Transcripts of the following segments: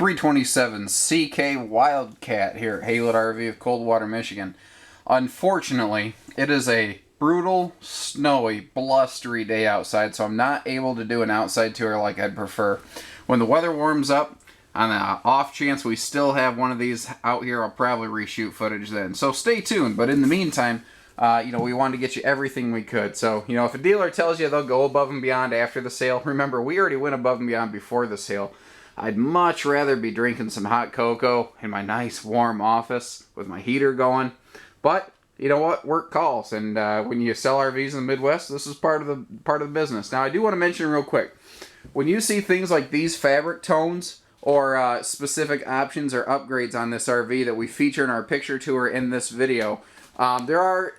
327 CK Wildcat here at Haylett RV of Coldwater, Michigan. Unfortunately, it is a brutal, snowy, blustery day outside, so I'm not able to do an outside tour like I'd prefer. When the weather warms up, on the off chance we still have one of these out here, I'll probably reshoot footage then. So stay tuned, but in the meantime, we wanted to get you everything we could. So, if a dealer tells you they'll go above and beyond after the sale, remember, we already went above and beyond before the sale. I'd much rather be drinking some hot cocoa in my nice warm office with my heater going. But, you know what? Work calls. And when you sell RVs in the Midwest, this is part of the business. Now, I do want to mention real quick, when you see things like these fabric tones or specific options or upgrades on this RV that we feature in our picture tour in this video, there are,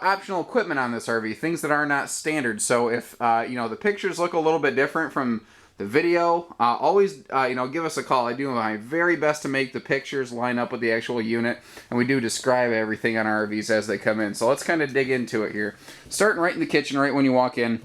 optional equipment on this RV, things that are not standard. So if, the pictures look a little bit different from the video, always, give us a call. I do my very best to make the pictures line up with the actual unit, and we do describe everything on our RVs as they come in. So let's kind of dig into it here. Starting right in the kitchen, right when you walk in,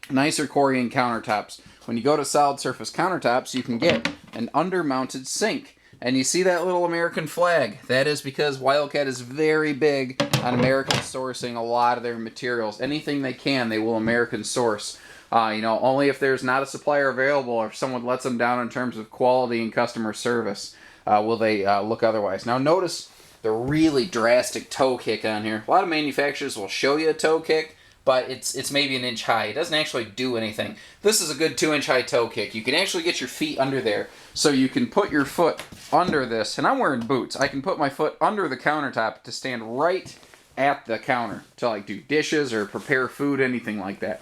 nicer Corian countertops. When you go to solid surface countertops, you can get an under-mounted sink. And you see that little American flag. That is because Wildcat is very big on American sourcing a lot of their materials. Anything they can, they will American source. Only if there's not a supplier available or if someone lets them down in terms of quality and customer service will they look otherwise. Now notice the really drastic toe kick on here. A lot of manufacturers will show you a toe kick, but it's maybe an inch high. It doesn't actually do anything. This is a good 2-inch high toe kick. You can actually get your feet under there, so you can put your foot under this. And I'm wearing boots. I can put my foot under the countertop to stand right at the counter to do dishes or prepare food, anything like that.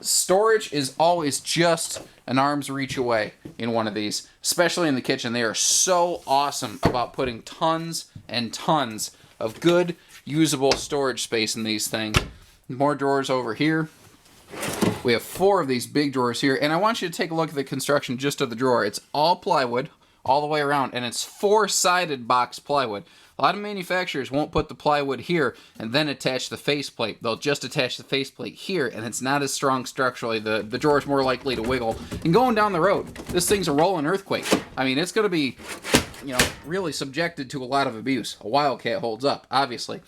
Storage is always just an arm's reach away in one of these, especially in the kitchen. They are so awesome about putting tons and tons of good, usable storage space in these things. More drawers over here. We have 4 of these big drawers here, and I want you to take a look at the construction just of the drawer. It's all plywood all the way around, and it's 4-sided box plywood. A lot of manufacturers won't put the plywood here and then attach the faceplate. They'll just attach the faceplate here, and it's not as strong structurally. The drawer's more likely to wiggle. And going down the road, this thing's a rolling earthquake. I mean, it's going to be, really subjected to a lot of abuse. A Wildcat holds up, obviously.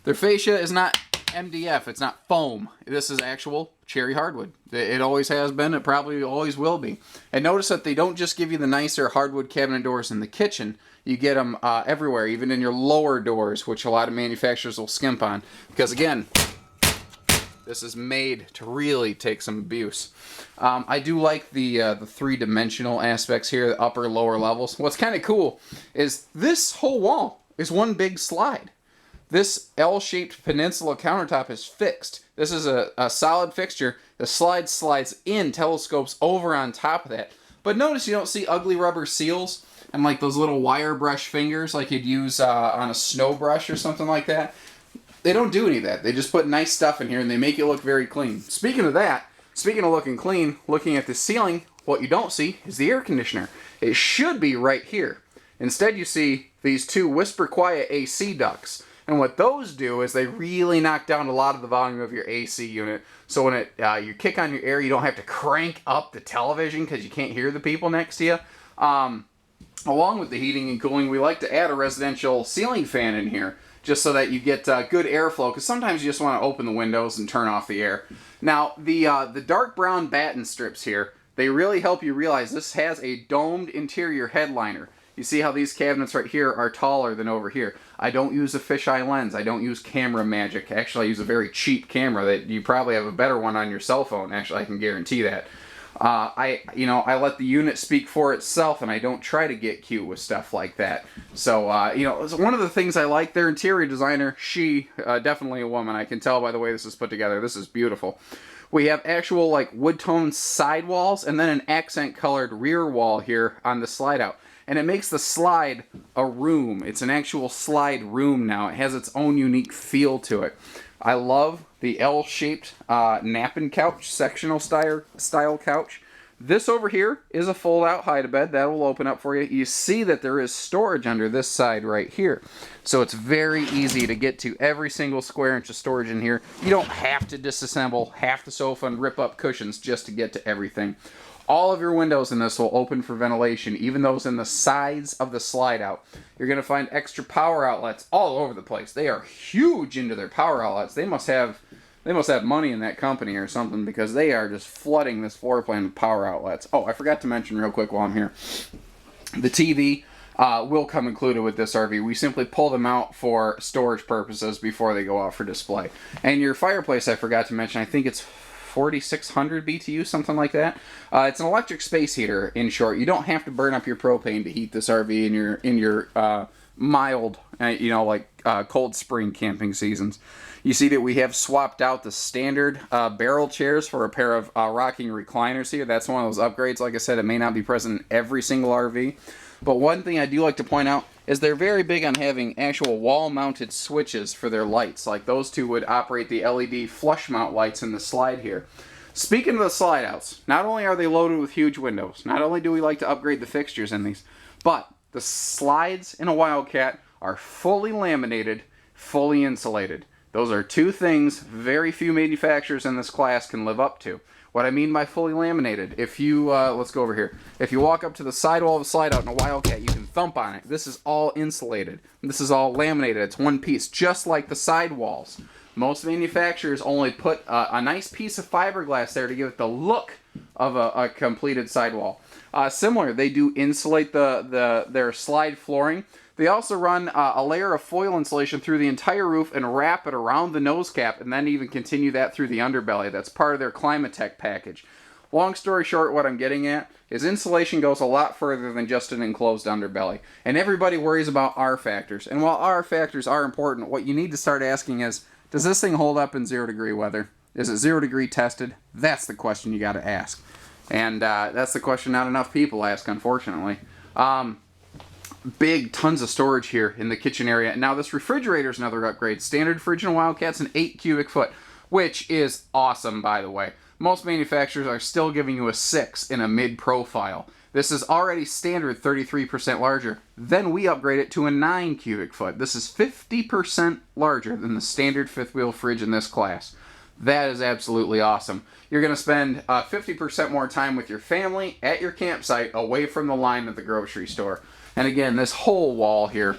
Their fascia is not MDF. It's not foam. This is actual cherry hardwood. It always has been. It probably always will be. And notice that they don't just give you the nicer hardwood cabinet doors in the kitchen. You get them everywhere, even in your lower doors, which a lot of manufacturers will skimp on. Because again, this is made to really take some abuse. I do like the three-dimensional aspects here, the upper, lower levels. What's kind of cool is this whole wall is one big slide. This L-shaped peninsula countertop is fixed. This is a solid fixture. The slide slides in, telescopes over on top of that. But notice you don't see ugly rubber seals and those little wire brush fingers like you'd use on a snow brush or something like that. They don't do any of that. They just put nice stuff in here and they make it look very clean. Speaking of that, speaking of looking clean, looking at the ceiling, what you don't see is the air conditioner. It should be right here. Instead you see these 2 whisper quiet AC ducts. And what those do is they really knock down a lot of the volume of your AC unit. So when you kick on your air, you don't have to crank up the television because you can't hear the people next to you. Along with the heating and cooling, we like to add a residential ceiling fan in here just so that you get good airflow, because sometimes you just want to open the windows and turn off the air. Now, the dark brown batten strips here, they really help you realize this has a domed interior headliner. You see how these cabinets right here are taller than over here. I don't use a fisheye lens. I don't use camera magic. Actually, I use a very cheap camera that you probably have a better one on your cell phone. Actually, I can guarantee that. I let the unit speak for itself, and I don't try to get cute with stuff like that. So, one of the things I like, their interior designer, she, definitely a woman. I can tell by the way this is put together. This is beautiful. We have actual, wood tone side walls, and then an accent-colored rear wall here on the slide out. And it makes the slide a room. It's an actual slide room now. It has its own unique feel to it. I love the L-shaped napping couch, sectional style couch. This over here is a fold-out hide-a-bed. That will open up for you. You see that there is storage under this side right here. So it's very easy to get to every single square inch of storage in here. You don't have to disassemble half the sofa and rip up cushions just to get to everything. All of your windows in this will open for ventilation, even those in the sides of the slide out. You're going to find extra power outlets all over the place. They are huge into their power outlets. They must have money in that company or something, because they are just flooding this floor plan with power outlets. Oh, I forgot to mention real quick while I'm here. The TV will come included with this RV. We simply pull them out for storage purposes before they go out for display. And your fireplace, I forgot to mention, I think it's 4,600 BTU, something like that. It's an electric space heater, in short. You don't have to burn up your propane to heat this RV in your mild, cold spring camping seasons. You see that we have swapped out the standard barrel chairs for a pair of rocking recliners here. That's one of those upgrades. Like I said, it may not be present in every single RV. But one thing I do like to point out is they're very big on having actual wall-mounted switches for their lights. Like those two would operate the LED flush mount lights in the slide here. Speaking of the slide outs, not only are they loaded with huge windows, not only do we like to upgrade the fixtures in these, but the slides in a Wildcat are fully laminated, fully insulated. Those are two things very few manufacturers in this class can live up to. What I mean by fully laminated, if you, let's go over here. If you walk up to the sidewall of a slide out in a Wildcat, you can thump on it. This is all insulated. This is all laminated. It's one piece, just like the sidewalls. Most manufacturers only put a nice piece of fiberglass there to give it the look of a completed sidewall. Similar, they do insulate their slide flooring. They also run a layer of foil insulation through the entire roof and wrap it around the nose cap, and then even continue that through the underbelly. That's part of their Climatech package. Long story short, what I'm getting at is insulation goes a lot further than just an enclosed underbelly. And everybody worries about R factors. And while R factors are important, what you need to start asking is, does this thing hold up in 0-degree weather? Is it 0-degree tested? That's the question you got to ask. And that's the question not enough people ask, unfortunately. Big tons of storage here in the kitchen area. Now this refrigerator is another upgrade. Standard fridge in Wildcat's an 8 cubic foot, which is awesome, by the way. Most manufacturers are still giving you a 6 in a mid-profile. This is already standard 33% larger. Then we upgrade it to a 9 cubic foot. This is 50% larger than the standard fifth wheel fridge in this class. That is absolutely awesome. You're going to spend 50% more time with your family at your campsite, away from the line at the grocery store. And again, this whole wall here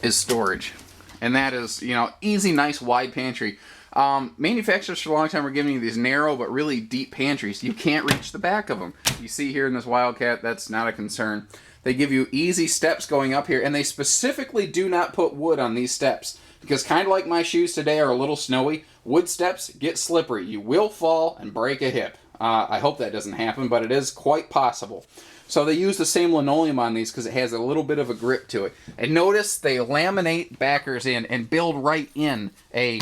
is storage. And that is, easy, nice, wide pantry. Manufacturers for a long time were giving you these narrow but really deep pantries. You can't reach the back of them. You see here in this Wildcat, that's not a concern. They give you easy steps going up here, and they specifically do not put wood on these steps. Because kind of like my shoes today are a little snowy, wood steps get slippery. You will fall and break a hip. I hope that doesn't happen, but it is quite possible. So they use the same linoleum on these because it has a little bit of a grip to it. And notice they laminate backers in and build right in a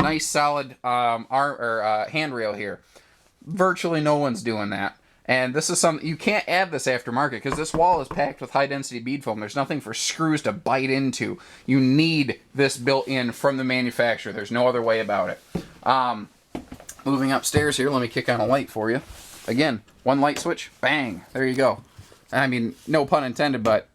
nice solid handrail here. Virtually no one's doing that. And this is something, you can't add this aftermarket because this wall is packed with high density bead foam. There's nothing for screws to bite into. You need this built in from the manufacturer. There's no other way about it. Moving upstairs here, let me kick on a light for you. Again, one light switch, bang, there you go. I mean, no pun intended, but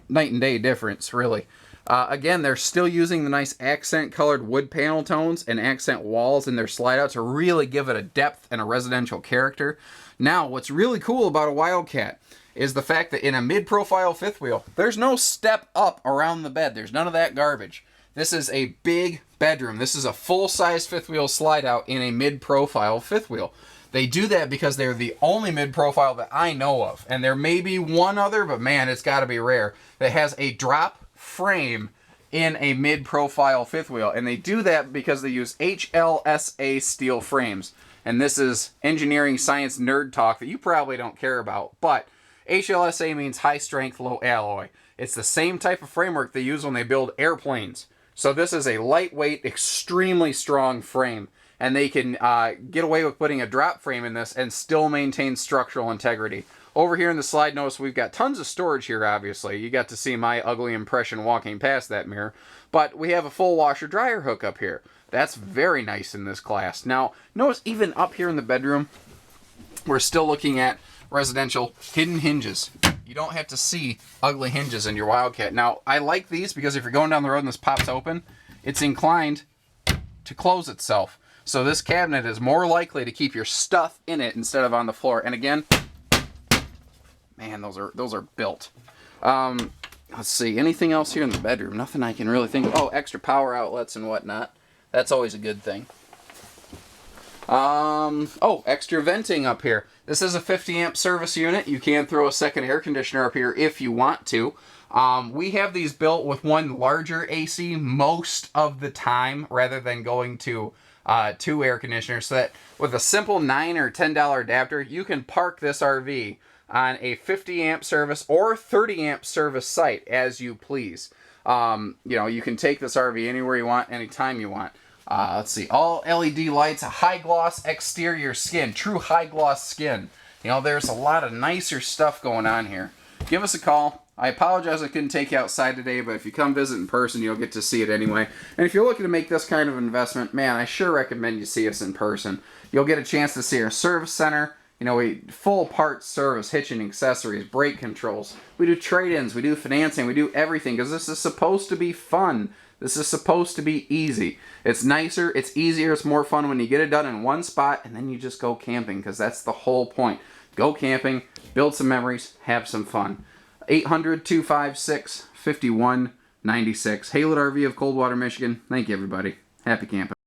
night and day difference, really. Again, they're still using the nice accent-colored wood panel tones and accent walls in their slide-out to really give it a depth and a residential character. Now, what's really cool about a Wildcat is the fact that in a mid-profile fifth wheel, there's no step up around the bed. There's none of that garbage. This is a big bedroom. This is a full-size fifth wheel slide-out in a mid-profile fifth wheel. They do that because they're the only mid-profile that I know of. And there may be one other, but man, it's got to be rare, that has a drop frame in a mid-profile fifth wheel. And they do that because they use HLSA steel frames. And this is engineering science nerd talk that you probably don't care about. But HLSA means high strength, low alloy. It's the same type of framework they use when they build airplanes. So this is a lightweight, extremely strong frame. And they can get away with putting a drop frame in this and still maintain structural integrity. Over here in the slide, notice we've got tons of storage here, obviously. You got to see my ugly impression walking past that mirror. But we have a full washer-dryer hook up here. That's very nice in this class. Now, notice even up here in the bedroom, we're still looking at residential hidden hinges. You don't have to see ugly hinges in your Wildcat. Now, I like these because if you're going down the road and this pops open, it's inclined to close itself. So this cabinet is more likely to keep your stuff in it instead of on the floor. And again, man, those are built. Let's see, anything else here in the bedroom? Nothing I can really think of. Oh, extra power outlets and whatnot. That's always a good thing. Oh, extra venting up here. This is a 50 amp service unit. You can throw a second air conditioner up here if you want to. We have these built with one larger AC most of the time rather than going to 2 air conditioners, so that with a simple $9 or $10 adapter, you can park this RV on a 50 amp service or 30 amp service site as you please. You know, you can take this RV anywhere you want, anytime you want. Let's see, all LED lights, a high gloss exterior skin, true high gloss skin. You know, there's a lot of nicer stuff going on here. Give us a call. I apologize I couldn't take you outside today, but if you come visit in person, you'll get to see it anyway. And if you're looking to make this kind of investment, man, I sure recommend you see us in person. You'll get a chance to see our service center. You know, we full parts service, hitching, accessories, brake controls. We do trade-ins, we do financing, we do everything, because this is supposed to be fun. This is supposed to be easy. It's nicer, it's easier, it's more fun when you get it done in one spot, and then you just go camping, because that's the whole point. Go camping, build some memories, have some fun. 800-256-5196. Haylett RV of Coldwater, Michigan. Thank you, everybody. Happy camping.